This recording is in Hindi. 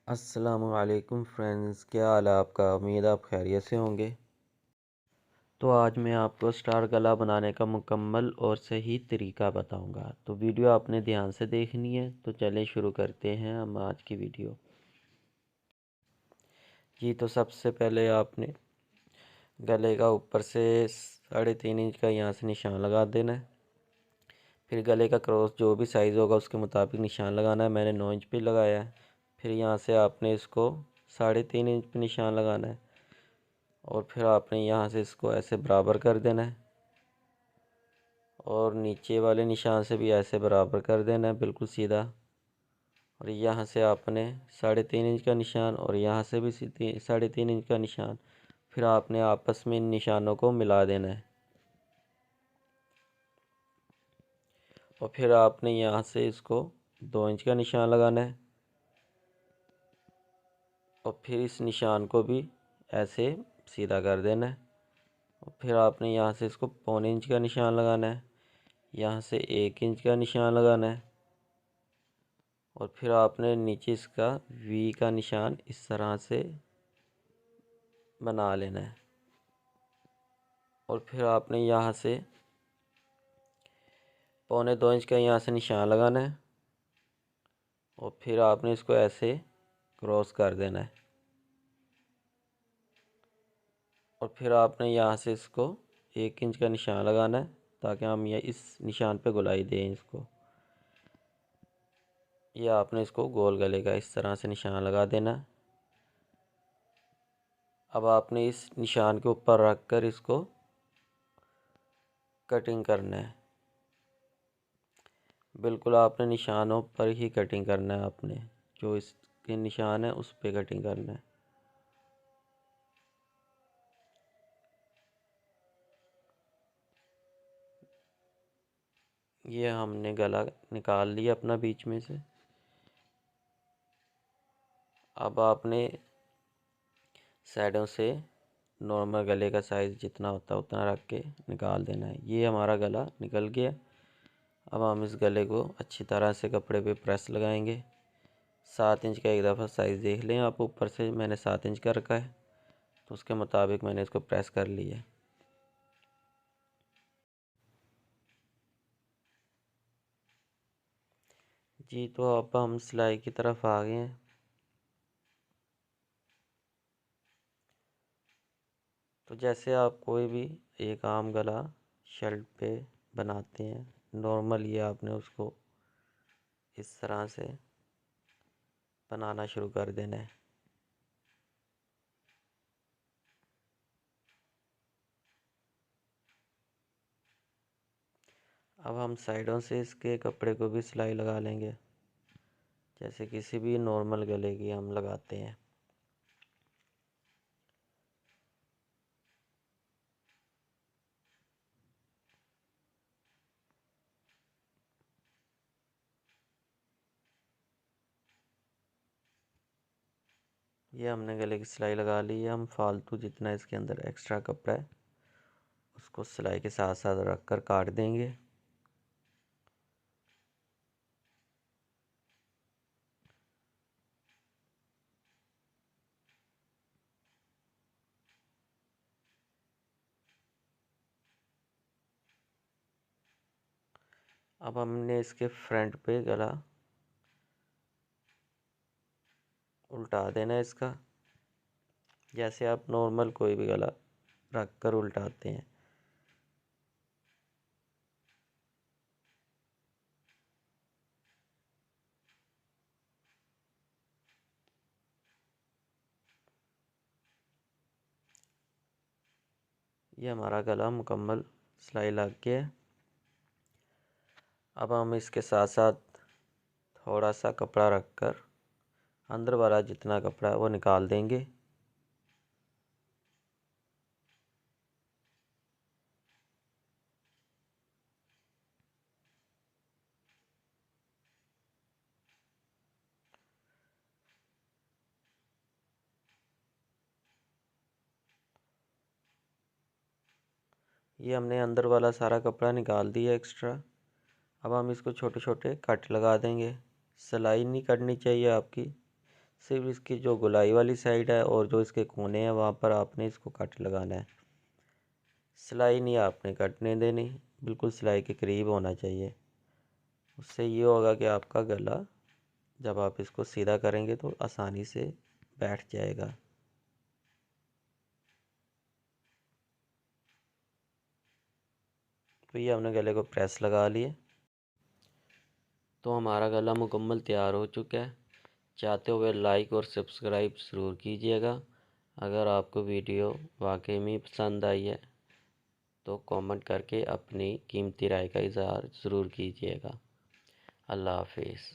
अस्सलामुअलैकुम फ्रेंड्स, क्या हाल है आपका। उम्मीद है आप खैरियत से होंगे। तो आज मैं आपको स्टार गला बनाने का मुकम्मल और सही तरीका बताऊंगा। तो वीडियो आपने ध्यान से देखनी है। तो चलें शुरू करते हैं हम आज की वीडियो। जी, तो सबसे पहले आपने गले का ऊपर से 3.5 इंच का यहाँ से निशान लगा देना है। फिर गले का क्रॉस जो भी साइज़ होगा उसके मुताबिक निशान लगाना है। मैंने 9 इंच पे लगाया है। फिर यहाँ से आपने इसको 3.5 इंच पे निशान लगाना है और फिर आपने यहाँ से इसको ऐसे बराबर कर देना है और नीचे वाले निशान से भी ऐसे बराबर कर देना है, बिल्कुल सीधा। और यहाँ से आपने 3.5 इंच का निशान और यहाँ से भी 3.5 इंच का निशान, फिर आपने आपस में इन निशानों को मिला देना है। और फिर आपने यहाँ से इसको 2 इंच का निशान लगाना है और फिर इस निशान को भी ऐसे सीधा कर देना है। और फिर आपने यहाँ से इसको 1.25 इंच का निशान लगाना है, यहाँ से 1 इंच का निशान लगाना है और फिर आपने नीचे इसका वी का निशान इस तरह से बना लेना है। और फिर आपने यहाँ से 1.25 इंच का यहाँ से निशान लगाना है और फिर आपने इसको ऐसे क्रॉस कर देना है। और फिर आपने यहाँ से इसको 1 इंच का निशान लगाना है ताकि हम ये इस निशान पे गोलाई दें इसको। या आपने इसको गोल गले का इस तरह से निशान लगा देना। अब आपने इस निशान के ऊपर रख कर इसको कटिंग करना है। बिल्कुल आपने निशानों पर ही कटिंग करना है। आपने जो इसके निशान है उस पे कटिंग करना है। ये हमने गला निकाल लिया अपना बीच में से। अब आपने साइडों से नॉर्मल गले का साइज़ जितना होता है उतना रख के निकाल देना है। ये हमारा गला निकल गया। अब हम इस गले को अच्छी तरह से कपड़े पे प्रेस लगाएंगे। 7 इंच का एक दफ़ा साइज़ देख लें आप। ऊपर से मैंने 7 इंच का रखा है तो उसके मुताबिक मैंने इसको प्रेस कर लिया। जी, तो अब हम सिलाई की तरफ आ गए हैं। तो जैसे आप कोई भी एक आम गला शर्ट पे बनाते हैं नॉर्मल, ये आपने उसको इस तरह से बनाना शुरू कर देना है। अब हम साइडों से इसके कपड़े को भी सिलाई लगा लेंगे जैसे किसी भी नॉर्मल गले की हम लगाते हैं। ये हमने गले की सिलाई लगा ली है। हम फालतू जितना इसके अंदर एक्स्ट्रा कपड़ा है उसको सिलाई के साथ साथ रख कर काट देंगे। अब हमने इसके फ्रंट पे गला उल्टा देना है इसका, जैसे आप नॉर्मल कोई भी गला रख कर उल्टाते हैं। ये हमारा गला मुकम्मल सिलाई लग गया है। अब हम इसके साथ साथ थोड़ा सा कपड़ा रखकर अंदर वाला जितना कपड़ा है वो निकाल देंगे। ये हमने अंदर वाला सारा कपड़ा निकाल दिया एक्स्ट्रा। अब हम इसको छोटे छोटे कट लगा देंगे। सिलाई नहीं करनी चाहिए आपकी, सिर्फ इसकी जो गोलाई वाली साइड है और जो इसके कोने हैं वहाँ पर आपने इसको कट लगाना है। सिलाई नहीं आपने कटने देनी, बिल्कुल सिलाई के करीब होना चाहिए। उससे ये होगा कि आपका गला जब आप इसको सीधा करेंगे तो आसानी से बैठ जाएगा। तो ये हमने गले को प्रेस लगा लिए। तो हमारा गला मुकम्मल तैयार हो चुका है। चाहते हुए लाइक और सब्सक्राइब ज़रूर कीजिएगा। अगर आपको वीडियो वाकई में पसंद आई है तो कमेंट करके अपनी कीमती राय का इज़हार ज़रूर कीजिएगा। अल्लाह हाफिज़।